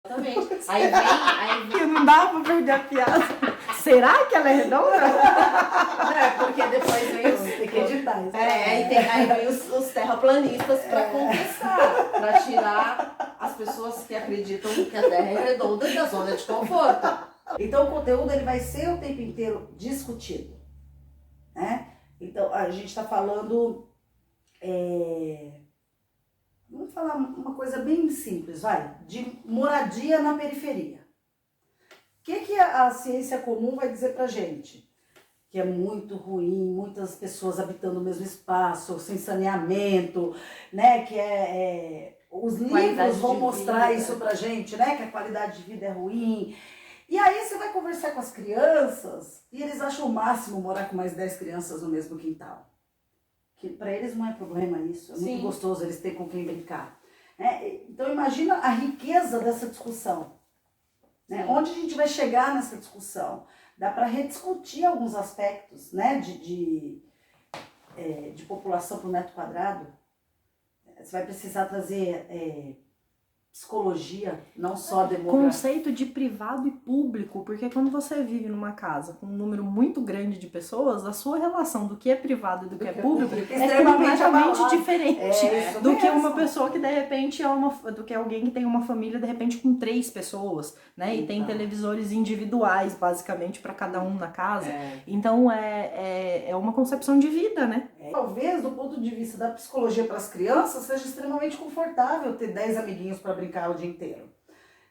Exatamente. Aí Não dá pra perder a piada. Será que ela é redonda? porque depois vem os... Tem que editar isso. Aí vem os terraplanistas para contestar, para tirar as pessoas que acreditam que a Terra é redonda da zona de conforto. Então o conteúdo ele vai ser o tempo inteiro discutido, né? Então a gente está falando, vamos falar uma coisa bem simples, de moradia na periferia. O que a ciência comum vai dizer pra gente? Que é muito ruim, muitas pessoas habitando o mesmo espaço, sem saneamento, né? Que os livros vão mostrar isso pra gente, né? Que a qualidade de vida é ruim. E aí você vai conversar com as crianças e eles acham o máximo morar com mais 10 crianças no mesmo quintal. Que para eles não é problema isso, é muito gostoso, eles têm com quem brincar. Então imagina a riqueza dessa discussão. Né? Onde a gente vai chegar nessa discussão? Dá para rediscutir alguns aspectos, né, de população por metro quadrado. Você vai precisar trazer psicologia, não só demografia. Conceito de privado e público, porque quando você vive numa casa com um número muito grande de pessoas, a sua relação do que é privado e do que é público é completamente diferente do que uma pessoa que de repente do que alguém que tem uma família de repente com 3 pessoas, né? E tem televisores individuais basicamente para cada um na casa. Então é uma concepção de vida, né? Talvez do ponto de vista da psicologia para as crianças seja extremamente confortável ter 10 amiguinhos para brincar o dia inteiro.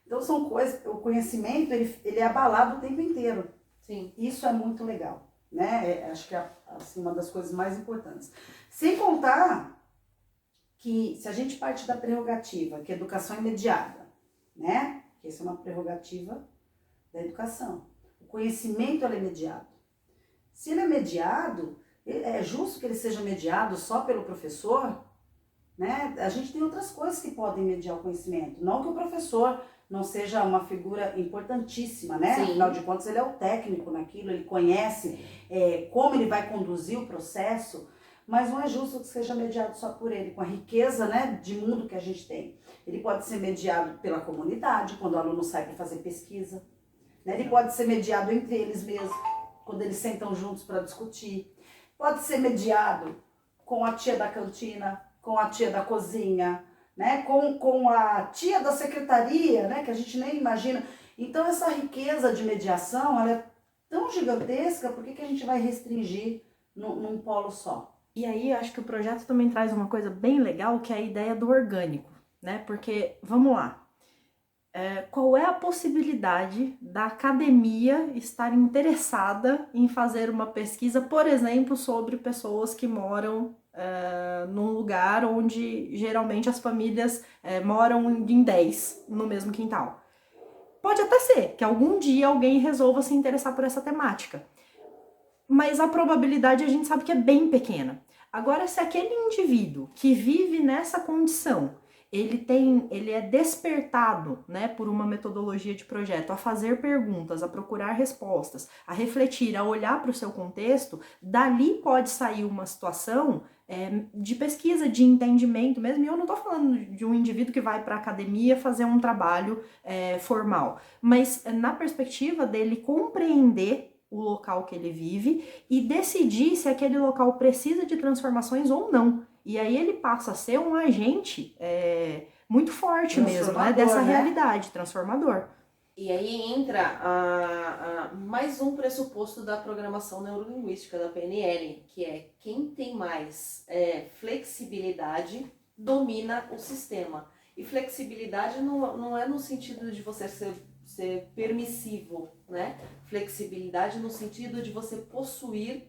Então são coisas, o conhecimento ele é abalado o tempo inteiro. Sim. Isso é muito legal, né? Acho que é assim, uma das coisas mais importantes. Sem contar que se a gente parte da prerrogativa, que é educação imediata, né? Que essa é uma prerrogativa da educação. O conhecimento é imediato. Se ele é mediado, é justo que ele seja mediado só pelo professor, né? A gente tem outras coisas que podem mediar o conhecimento. Não que o professor não seja uma figura importantíssima, né? Sim. Afinal de contas, ele é o técnico naquilo, ele conhece como ele vai conduzir o processo, mas não é justo que seja mediado só por ele, com a riqueza, né, de mundo que a gente tem. Ele pode ser mediado pela comunidade, quando o aluno sai para fazer pesquisa, né? Ele pode ser mediado entre eles mesmos, quando eles sentam juntos para discutir. Pode ser mediado com a tia da cantina, com a tia da cozinha, né? com a tia da secretaria, né? Que a gente nem imagina. Então essa riqueza de mediação ela é tão gigantesca, por que a gente vai restringir num polo só? E aí eu acho que o projeto também traz uma coisa bem legal, que é a ideia do orgânico, né? Porque, vamos lá, qual é a possibilidade da academia estar interessada em fazer uma pesquisa, por exemplo, sobre pessoas que moram num lugar onde geralmente as famílias moram em 10 no mesmo quintal? Pode até ser que algum dia alguém resolva se interessar por essa temática, mas a probabilidade a gente sabe que é bem pequena. Agora, se aquele indivíduo que vive nessa condição ele é despertado, né, por uma metodologia de projeto a fazer perguntas, a procurar respostas, a refletir, a olhar para o seu contexto, dali pode sair uma situação de pesquisa, de entendimento mesmo. E eu não estou falando de um indivíduo que vai para a academia fazer um trabalho formal, mas na perspectiva dele compreender o local que ele vive e decidir se aquele local precisa de transformações ou não. E aí ele passa a ser um agente muito forte mesmo, né, dessa realidade, transformador. E aí entra mais um pressuposto da programação neurolinguística, da PNL, que é quem tem mais flexibilidade domina o sistema. E flexibilidade não é no sentido de você ser permissivo, né? Flexibilidade no sentido de você possuir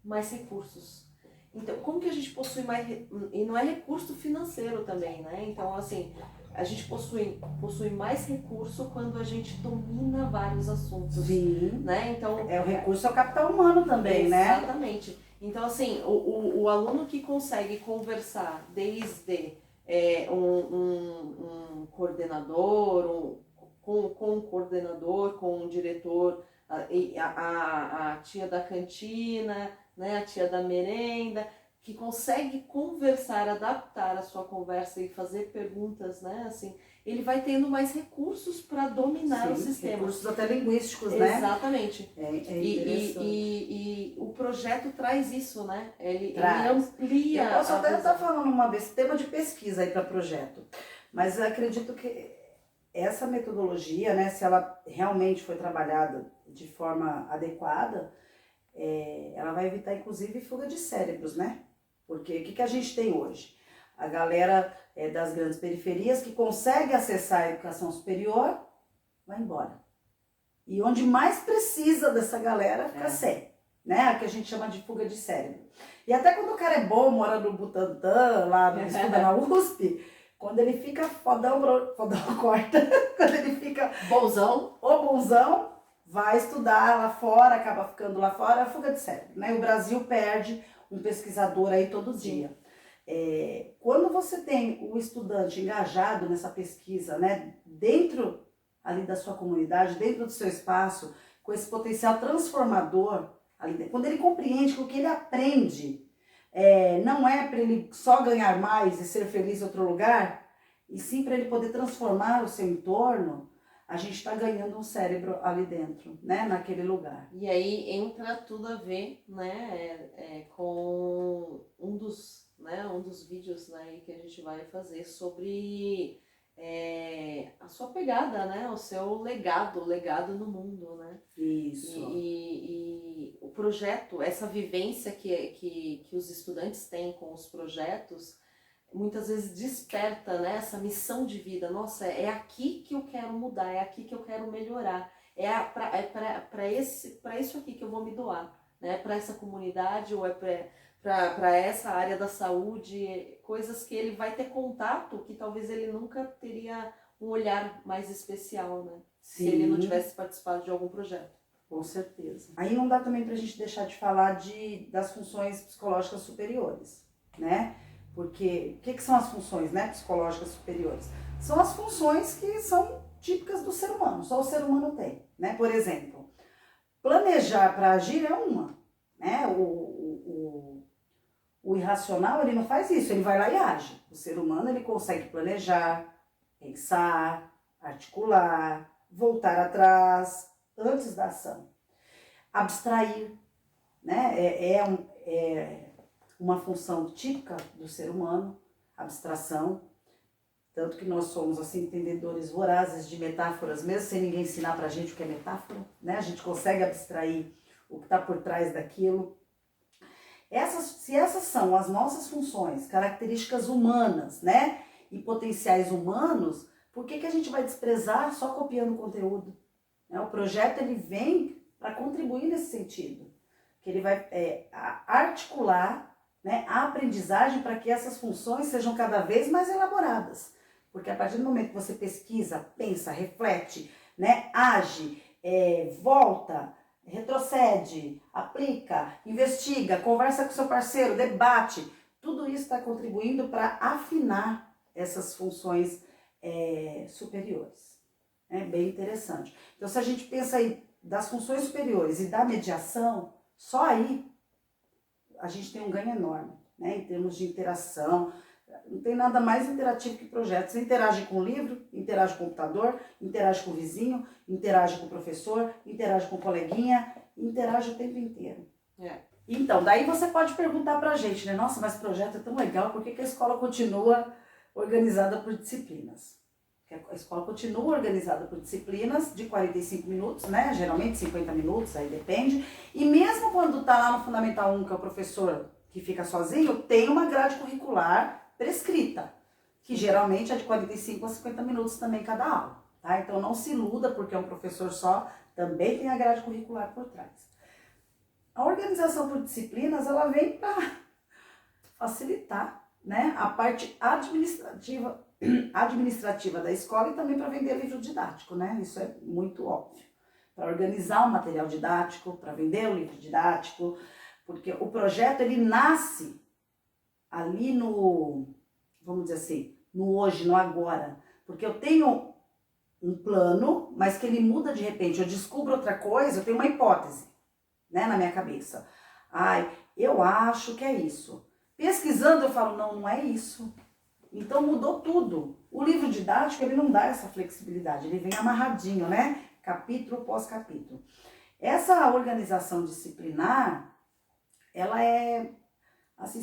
mais recursos. Então, como que a gente possui mais... E não é recurso financeiro também, né? Então, assim, a gente possui mais recurso quando a gente domina vários assuntos. Sim. Né? Então, o recurso ao capital humano também, né? Exatamente. Então, assim, o aluno que consegue conversar desde um coordenador, com um coordenador, com um diretor, a tia da cantina, né, a tia da merenda, que consegue conversar, adaptar a sua conversa e fazer perguntas, né? Assim, ele vai tendo mais recursos para dominar o sistema. Recursos até linguísticos, né? Exatamente. É interessante. E o projeto traz isso, né? Ele Traz. amplia. Eu posso a até visão. estar falando uma vez, tema de pesquisa aí para projeto, mas eu acredito que essa metodologia, né, se ela realmente foi trabalhada de forma adequada, ela vai evitar inclusive fuga de cérebros, né? Porque o que a gente tem hoje? A galera das grandes periferias que consegue acessar a educação superior, vai embora. E onde mais precisa dessa galera fica sem, né? A que a gente chama de fuga de cérebro. E até quando o cara é bom, mora no Butantã, lá estuda na USP, quando ele fica fodão corta, quando ele fica bonzão, vai estudar lá fora, acaba ficando lá fora, é a fuga de cérebro, né? O Brasil perde um pesquisador aí todo dia. Quando você tem o estudante engajado nessa pesquisa, né, dentro ali da sua comunidade, dentro do seu espaço, com esse potencial transformador, ali, quando ele compreende que o que ele aprende não é para ele só ganhar mais e ser feliz em outro lugar, e sim para ele poder transformar o seu entorno, a gente está ganhando um cérebro ali dentro, né, naquele lugar. E aí entra tudo a ver, né, com um dos vídeos, né, que a gente vai fazer sobre a sua pegada, né, o seu legado no mundo, né? Isso. E o projeto, essa vivência que os estudantes têm com os projetos, muitas vezes desperta, né, essa missão de vida. Nossa, é aqui que eu quero mudar, é aqui que eu quero melhorar, para isso aqui que eu vou me doar, né, para essa comunidade ou para essa área da saúde, coisas que ele vai ter contato que talvez ele nunca teria um olhar mais especial, né? Sim. Se ele não tivesse participado de algum projeto. Com certeza. Aí não dá também pra gente deixar de falar das funções psicológicas superiores, né? Porque o que são as funções, né, psicológicas superiores? São as funções que são típicas do ser humano, só o ser humano tem, né? Por exemplo, planejar para agir é uma, né? O irracional, ele não faz isso, ele vai lá e age. O ser humano, ele consegue planejar, pensar, articular, voltar atrás, antes da ação. Abstrair, né? É uma função típica do ser humano, abstração. Tanto que nós somos, assim, entendedores vorazes de metáforas, mesmo sem ninguém ensinar pra gente o que é metáfora, né? A gente consegue abstrair o que está por trás daquilo. Se essas são as nossas funções, características humanas, né? E potenciais humanos, por que a gente vai desprezar só copiando o conteúdo? O projeto, ele vem para contribuir nesse sentido, que ele vai articular, né, a aprendizagem para que essas funções sejam cada vez mais elaboradas. Porque a partir do momento que você pesquisa, pensa, reflete, né, age, volta, retrocede, aplica, investiga, conversa com seu parceiro, debate, tudo isso está contribuindo para afinar essas funções superiores. É bem interessante. Então, se a gente pensa aí das funções superiores e da mediação, só aí a gente tem um ganho enorme, né? Em termos de interação. Não tem nada mais interativo que projeto. Você interage com o livro, interage com o computador, interage com o vizinho, interage com o professor, interage com o coleguinha, interage o tempo inteiro. Então, daí você pode perguntar pra gente, né? Nossa, mas projeto é tão legal, por que a escola continua organizada por disciplinas? Porque a escola continua organizada por disciplinas de 45 minutos, né? Geralmente 50 minutos, aí depende. E mesmo quando tá lá no Fundamental 1, que é o professor que fica sozinho, tem uma grade curricular prescrita, que geralmente é de 45 a 50 minutos também cada aula, tá? Então não se iluda porque é um professor só, também tem a grade curricular por trás. A organização por disciplinas, ela vem para facilitar, né, a parte administrativa da escola e também para vender livro didático, né? Isso é muito óbvio. Para organizar o material didático, para vender o livro didático, porque o projeto, ele nasce ali no, vamos dizer assim, no hoje, no agora. Porque eu tenho um plano, mas que ele muda de repente, eu descubro outra coisa, eu tenho uma hipótese, né, na minha cabeça. Eu acho que é isso. Pesquisando eu falo, não, não é isso. Então mudou tudo. O livro didático, ele não dá essa flexibilidade, ele vem amarradinho, né? Capítulo pós capítulo. Essa organização disciplinar, ela é assim,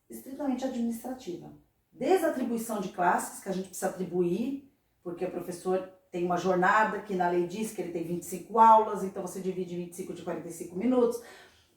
estritamente administrativa. Desde a atribuição de classes, que a gente precisa atribuir, porque o professor tem uma jornada que na lei diz que ele tem 25 aulas, então você divide 25 de 45 minutos.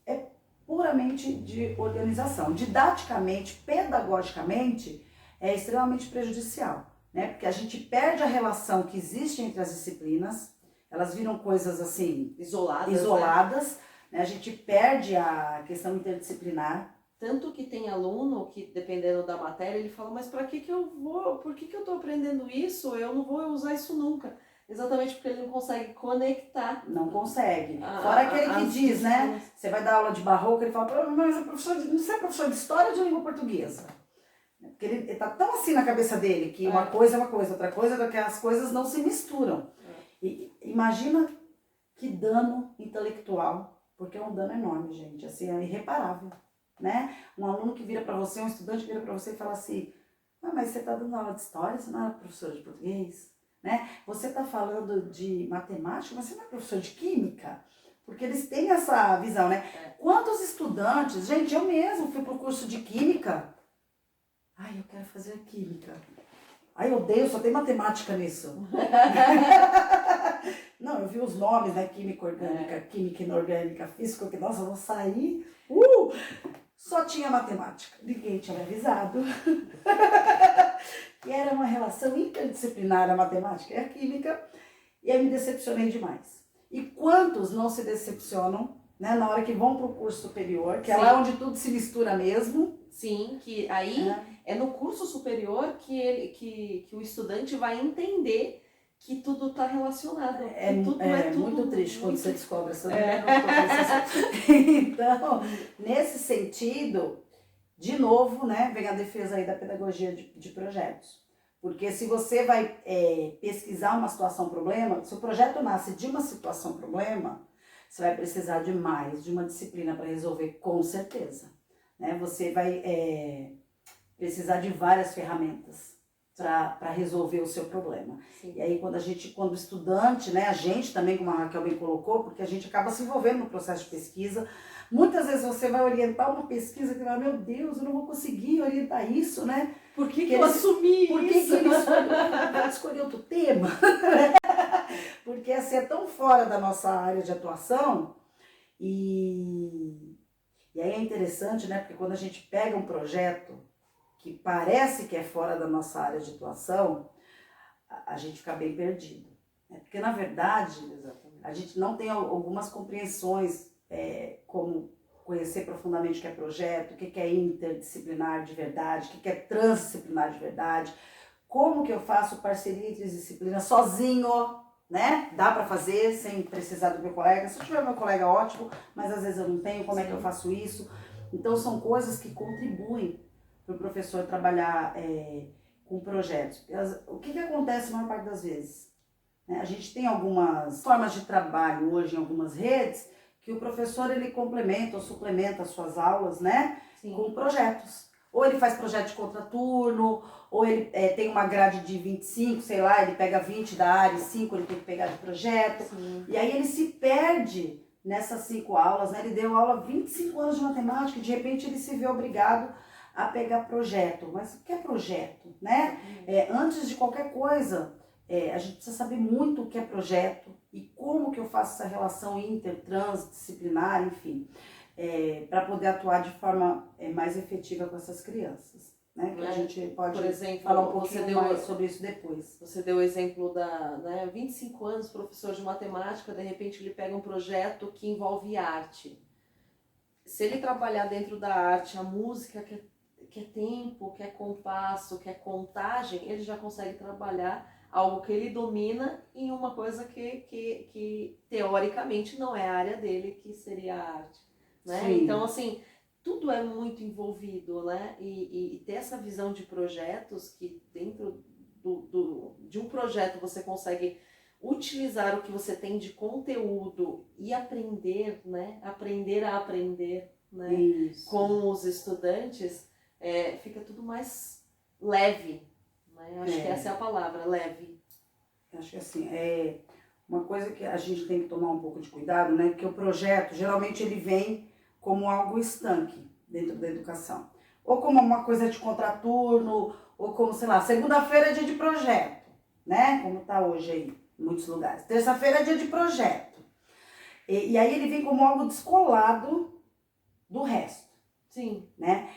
É puramente de organização. Didaticamente, pedagogicamente, é extremamente prejudicial, né? Porque a gente perde a relação que existe entre as disciplinas, elas viram coisas assim, isoladas, né? A gente perde a questão interdisciplinar. Tanto que tem aluno que, dependendo da matéria, ele fala, mas por que eu tô aprendendo isso? Eu não vou usar isso nunca. Exatamente porque ele não consegue conectar. Não consegue. Fora aquele que diz, né? Você vai dar aula de barroco, ele fala, mas você é professor de história ou de língua portuguesa? Porque ele tá tão assim na cabeça dele que uma coisa é uma coisa, outra coisa é que as coisas não se misturam. E imagina que dano intelectual, porque é um dano enorme, gente, assim, é irreparável, né? Um aluno que vira para você, um estudante que vira para você e fala assim, mas você tá dando aula de história, você não é professor de português, né? Você tá falando de matemática, mas você não é professor de química? Porque eles têm essa visão, né? Quantos estudantes, gente, eu mesmo fui pro curso de química, eu quero fazer química. Eu odeio, só tem matemática nisso. Não, eu vi os nomes, né? Química orgânica, química inorgânica, física, que nossa, eu vou sair. Só tinha matemática. Ninguém tinha me avisado. E era uma relação interdisciplinar a matemática e a química. E eu me decepcionei demais. E quantos não se decepcionam, né, na hora que vão para o curso superior, que é lá onde tudo se mistura mesmo. Sim, que aí é no curso superior que o estudante vai entender que tudo está relacionado. Tudo muito triste quando você descobre essa Então, nesse sentido, de novo, né, vem a defesa aí da pedagogia de projetos. Porque se você vai pesquisar uma situação-problema, se o projeto nasce de uma situação-problema, você vai precisar de mais de uma disciplina para resolver, com certeza. Né? Você vai precisar de várias ferramentas para resolver o seu problema. Sim. E aí, quando o estudante, né, a gente também, como a Raquel bem colocou, porque a gente acaba se envolvendo no processo de pesquisa, muitas vezes você vai orientar uma pesquisa que vai, meu Deus, eu não vou conseguir orientar isso, né? Por que eu assumi isso? Por que ele escolheu outro tema? Porque assim, é tão fora da nossa área de atuação e aí é interessante, né? Porque quando a gente pega um projeto que parece que é fora da nossa área de atuação, a gente fica bem perdido. Né? Porque, na verdade, a gente não tem algumas compreensões, como conhecer profundamente o que é projeto, o que é interdisciplinar de verdade, o que é transdisciplinar de verdade, como que eu faço parceria entre disciplinas sozinho, né? Dá para fazer sem precisar do meu colega. Se eu tiver meu colega, ótimo, mas às vezes eu não tenho, como é que eu faço isso? Então, são coisas que contribuem para o professor trabalhar com projetos. O que acontece na maior parte das vezes? Né? A gente tem algumas formas de trabalho hoje em algumas redes que o professor ele complementa ou suplementa as suas aulas, né? Sim. Com projetos. Ou ele faz projeto de contraturno, ou ele tem uma grade de 25, sei lá, ele pega 20 da área e 5 ele tem que pegar de projeto. Sim. E aí ele se perde nessas 5 aulas, né? Ele deu aula 25 anos de matemática e de repente ele se vê obrigado a pegar projeto. Mas o que é projeto, né? Antes de qualquer coisa, a gente precisa saber muito o que é projeto e como que eu faço essa relação transdisciplinar, enfim, para poder atuar de forma mais efetiva com essas crianças. Né? Que a gente pode, por exemplo, falar um pouquinho mais sobre isso depois. Você deu o exemplo da 25 anos, professor de matemática, de repente ele pega um projeto que envolve arte. Se ele trabalhar dentro da arte, a música que é tempo, que é compasso, que é contagem, ele já consegue trabalhar algo que ele domina em uma coisa que teoricamente não é a área dele, que seria a arte. Né? Então, assim, tudo é muito envolvido, né? E ter essa visão de projetos, que dentro de um projeto você consegue utilizar o que você tem de conteúdo e aprender, né? Aprender a aprender, né, Isso. com os estudantes, fica tudo mais leve, né? Acho que essa é a palavra, leve. Acho que assim, uma coisa que a gente tem que tomar um pouco de cuidado, né? Porque o projeto, geralmente, ele vem como algo estanque dentro da educação. Ou como uma coisa de contraturno, ou como, sei lá, segunda-feira é dia de projeto, né? Como tá hoje aí, em muitos lugares. Terça-feira é dia de projeto. E aí ele vem como algo descolado do resto, Sim. né?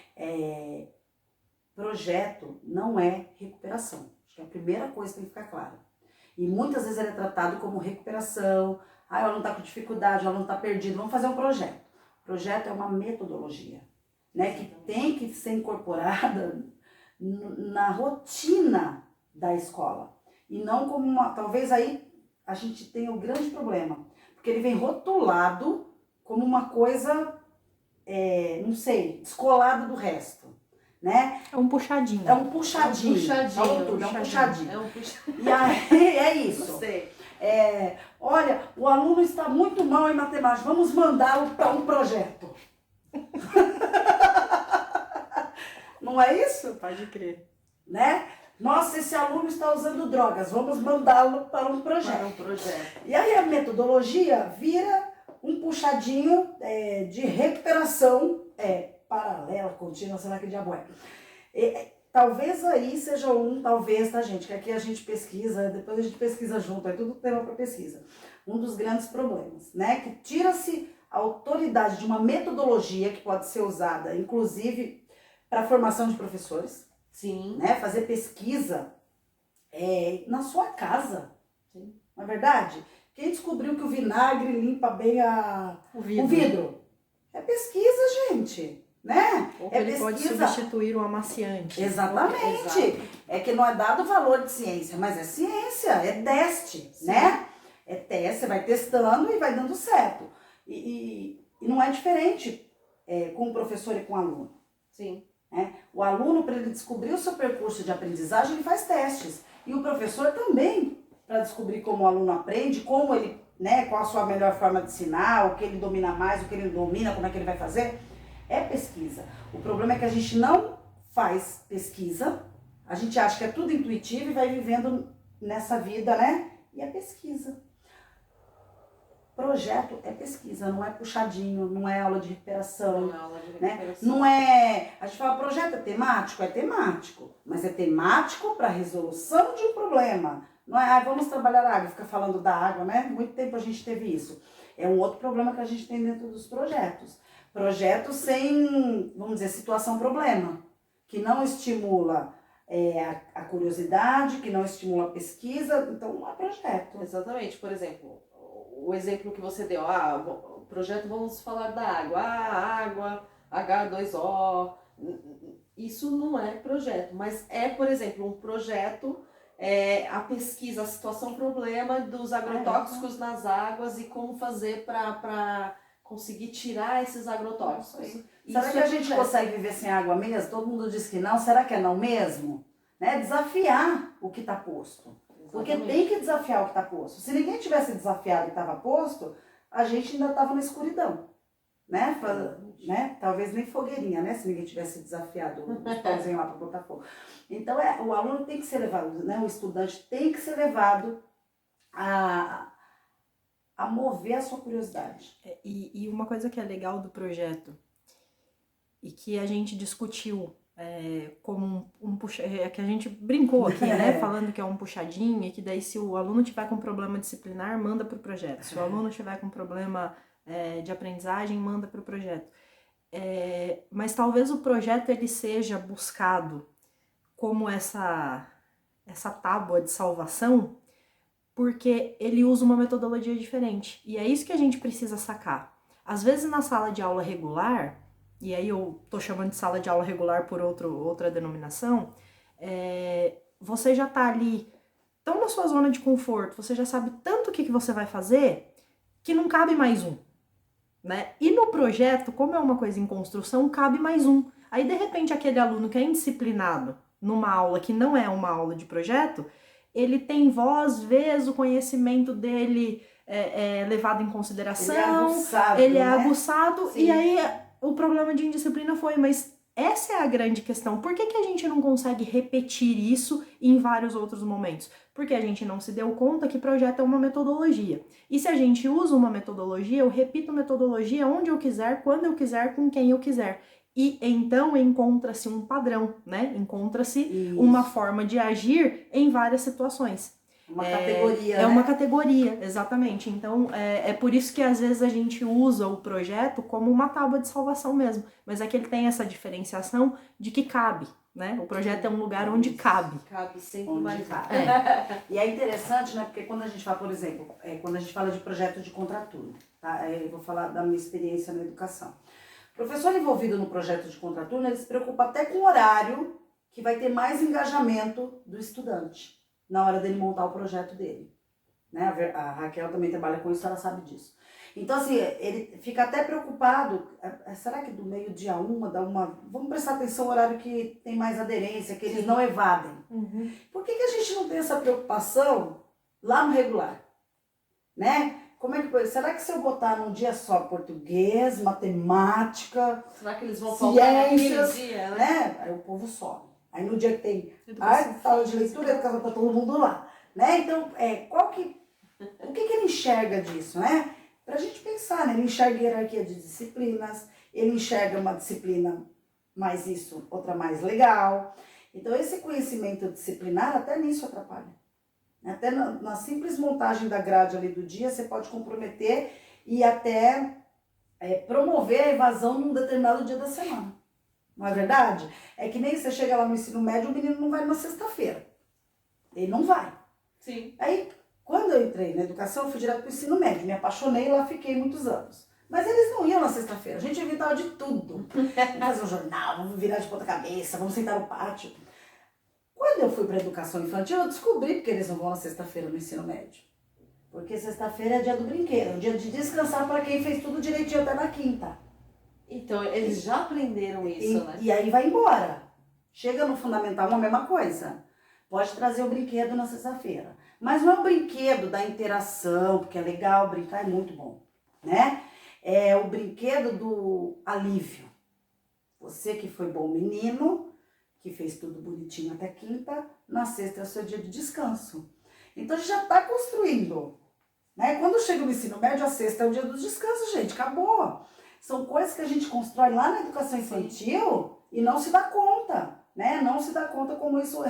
Projeto não é recuperação. Acho que é a primeira coisa que tem que ficar clara. E muitas vezes ele é tratado como recuperação. O aluno está com dificuldade, o aluno está perdido, vamos fazer um projeto. Projeto é uma metodologia, né, que tem que ser incorporada na rotina da escola. E não como talvez aí a gente tenha um grande problema. Porque ele vem rotulado como uma coisa, não sei, descolada do resto. Né? É um puxadinho. É um puxadinho. É um puxadinho. E aí é isso. Gostei. Olha, o aluno está muito mal em matemática, vamos mandá-lo para um projeto. Não é isso? Pode crer. Né? Nossa, esse aluno está usando drogas, vamos mandá-lo para um projeto. Para um projeto. E aí a metodologia vira um puxadinho de recuperação paralela, contínua, sei lá que diabo é. Talvez aí seja talvez, tá, gente? Que aqui a gente pesquisa, depois a gente pesquisa junto, é tudo tema para pesquisa. Um dos grandes problemas, né? Que tira-se a autoridade de uma metodologia que pode ser usada, inclusive, para a formação de professores. Sim. Né? Fazer pesquisa na sua casa. Sim. Não é verdade? Quem descobriu que o vinagre limpa bem o vidro? É pesquisa, gente. Né? Ou que ele pode substituir um amaciante. Exatamente. É que não é dado valor de ciência, mas é ciência, é teste, sim, né? É teste, você vai testando e vai dando certo. E não é diferente com o professor e com o aluno. Sim. O aluno, para ele descobrir o seu percurso de aprendizagem, ele faz testes. E o professor também, para descobrir como o aluno aprende, como ele, né, qual a sua melhor forma de ensinar, o que ele domina mais, o que ele não domina, como é que ele vai fazer. É pesquisa. O problema é que a gente não faz pesquisa, a gente acha que é tudo intuitivo e vai vivendo nessa vida, né? E é pesquisa. Projeto é pesquisa, não é puxadinho, não é aula de recuperação. Não é aula de recuperação. Né? Não é. A gente fala, projeto é temático, mas é temático para resolução de um problema. Não é, vamos trabalhar a água, fica falando da água, né? Muito tempo a gente teve isso. É um outro problema que a gente tem dentro dos projetos. Projeto sem, vamos dizer, situação-problema, que não estimula a curiosidade, que não estimula a pesquisa, então não é projeto. Exatamente. Por exemplo, o exemplo que você deu, o projeto, vamos falar da água. Água, H2O, isso não é projeto, mas por exemplo, um projeto, a pesquisa, a situação-problema dos agrotóxicos nas águas e como fazer para conseguir tirar esses agrotóxicos. Será que a gente consegue viver sem água mesmo? Todo mundo diz que não. Será que é não mesmo? Né? Desafiar o que está posto. Exatamente. Porque tem que desafiar o que está posto. Se ninguém tivesse desafiado o que estava posto, a gente ainda estava na escuridão. Né? Talvez nem fogueirinha, né? Se ninguém tivesse desafiado os pauzinhos lá para botar fogo. Então, o aluno tem que ser levado, né? O estudante tem que ser levado a mover a sua curiosidade. E uma coisa que é legal do projeto e que a gente discutiu como que a gente brincou aqui, né? Falando que é um puxadinho e que daí se o aluno tiver com problema disciplinar, manda para o projeto. Se o aluno tiver com problema de aprendizagem, manda para o projeto. Mas talvez o projeto ele seja buscado como essa tábua de salvação, porque ele usa uma metodologia diferente. E é isso que a gente precisa sacar. Às vezes na sala de aula regular, e aí eu tô chamando de sala de aula regular por outra denominação, você já tá ali tão na sua zona de conforto, você já sabe tanto o que você vai fazer, que não cabe mais um. Né? E no projeto, como é uma coisa em construção, cabe mais um. Aí de repente aquele aluno que é indisciplinado numa aula que não é uma aula de projeto, ele tem voz, vez, o conhecimento dele levado em consideração, ele é aguçado, Sim. E aí o problema de indisciplina foi, mas essa é a grande questão. Por que, que a gente não consegue repetir isso em vários outros momentos? Porque a gente não se deu conta que projeto é uma metodologia. E se a gente usa uma metodologia, eu repito metodologia onde eu quiser, quando eu quiser, com quem eu quiser. E então encontra-se um padrão, né? Encontra-se uma forma de agir em várias situações. Uma categoria, É né? uma categoria, exatamente. Então, é por isso que às vezes a gente usa o projeto como uma tábua de salvação mesmo. Mas é que ele tem essa diferenciação de que cabe, né? O projeto é um lugar onde cabe. Cabe sempre Onde mais. cabe. E é interessante, né? Porque quando a gente fala, por exemplo, quando a gente fala de projeto de contraturno, tá? Eu vou falar da minha experiência na educação. O professor envolvido no projeto de contraturno, ele se preocupa até com o horário que vai ter mais engajamento do estudante na hora dele montar o projeto dele. Né? A Raquel também trabalha com isso, ela sabe disso. Então, assim, ele fica até preocupado, será que do meio-dia da uma... Vamos prestar atenção no horário que tem mais aderência, que eles não evadem. Uhum. Por que a gente não tem essa preocupação lá no regular? Né? Como é que, será que se eu botar num dia só português, matemática, será que eles vão faltar naquele ciências, dia, né? Aí o povo some. Aí no dia que tem arte, sala de leitura, educação, tá todo mundo lá. Né? Então, o que ele enxerga disso, né? Pra gente pensar, né? Ele enxerga hierarquia de disciplinas, ele enxerga uma disciplina mais isso, outra mais legal. Então, esse conhecimento disciplinar até nisso atrapalha. Até na simples montagem da grade ali do dia, você pode comprometer e até promover a evasão num determinado dia da semana. Não é verdade? É que nem você chega lá no ensino médio, o menino não vai na sexta-feira. Ele não vai. Sim. Aí, quando eu entrei na educação, eu fui direto para o ensino médio. Me apaixonei e lá fiquei muitos anos. Mas eles não iam na sexta-feira. A gente inventava de tudo. Vamos fazer um jornal, vamos virar de ponta cabeça, vamos sentar no pátio. Quando eu fui para a educação infantil, eu descobri porque eles não vão na sexta-feira no ensino médio. Porque sexta-feira é dia do brinquedo, dia de descansar para quem fez tudo direitinho até na quinta. Então, eles já aprenderam isso, né? E aí vai embora. Chega no fundamental, a mesma coisa. Pode trazer o brinquedo na sexta-feira. Mas não é o brinquedo da interação, porque é legal, brincar é muito bom, né? É o brinquedo do alívio. Você que foi bom menino, que fez tudo bonitinho até quinta, na sexta é o seu dia de descanso. Então a gente já está construindo. Né? Quando chega no ensino médio, a sexta é o dia do descanso, gente, acabou. São coisas que a gente constrói lá na educação infantil e não se dá conta. Né? Não se dá conta como isso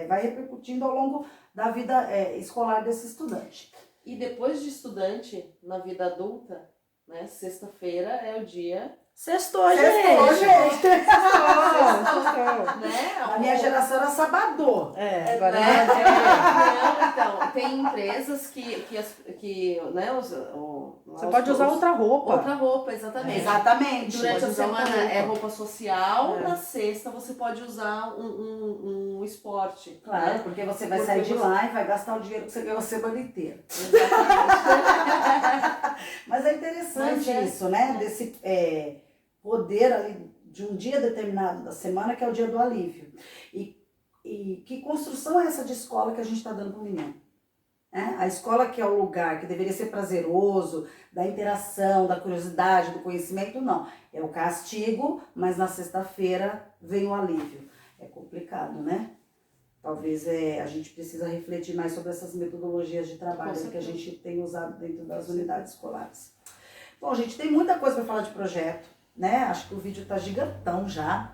vai repercutindo ao longo da vida escolar desse estudante. E depois de estudante, na vida adulta, né? Sexta-feira é o dia... Sextou, gente! Sextou. Né? A minha geração era sabadô. Agora Não, então, tem empresas que né, você pode usar outra roupa. Outra roupa, exatamente. Exatamente. Durante a semana é roupa. roupa social, na sexta você pode usar um esporte. Claro, né? porque você vai sair de lá e vai gastar o dinheiro que você ganhou a semana inteira. Exatamente. Mas é interessante isso, né? Desse poder ali de um dia determinado da semana, que é o dia do alívio. E que construção é essa de escola que a gente está dando para o menino? A escola que é o lugar que deveria ser prazeroso, da interação, da curiosidade, do conhecimento, não. É o castigo, mas na sexta-feira vem o alívio. É complicado, né? Talvez a gente precisa refletir mais sobre essas metodologias de trabalho que a gente tem usado dentro das unidades escolares. Bom, gente, tem muita coisa para falar de projeto, né? Acho que o vídeo tá gigantão já.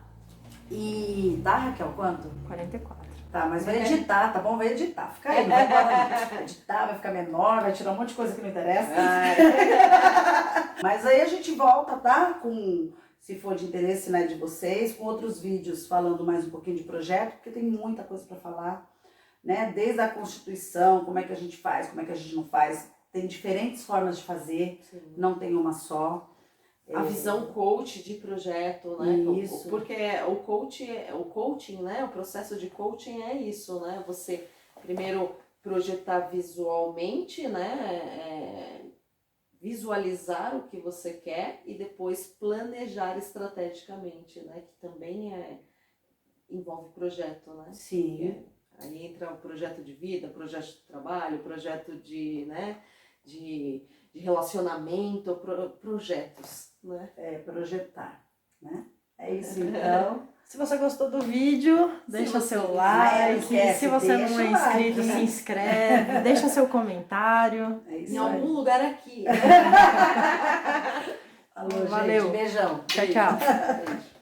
E tá, Raquel, quanto? 44. Tá, mas vai editar, tá bom? Vai editar. Fica aí, não vai embora. Vai editar, vai ficar menor, vai tirar um monte de coisa que não interessa. Mas aí a gente volta, tá? Com, se for de interesse, né, de vocês, com outros vídeos falando mais um pouquinho de projeto, porque tem muita coisa para falar, né? Desde a Constituição, como é que a gente faz, como é que a gente não faz. Tem diferentes formas de fazer, não tem uma só. A visão coach de projeto, né? Isso. Porque o coaching, né? O processo de coaching é isso, né? Você primeiro projetar visualmente, né? Visualizar o que você quer e depois planejar estrategicamente, né? Que também envolve projeto, né? Sim. Aí entra o projeto de vida, projeto de trabalho, projeto de relacionamento, projetos. né? projetar, né? É isso então. Se você gostou do vídeo, deixa você seu quiser, like. esquece, Se você não deixa é o like, inscrito, se hein? inscreve. Deixa seu comentário. É isso Em aí. algum lugar aqui. Alô, Valeu. gente. Beijão. Tchau, tchau. Beijo.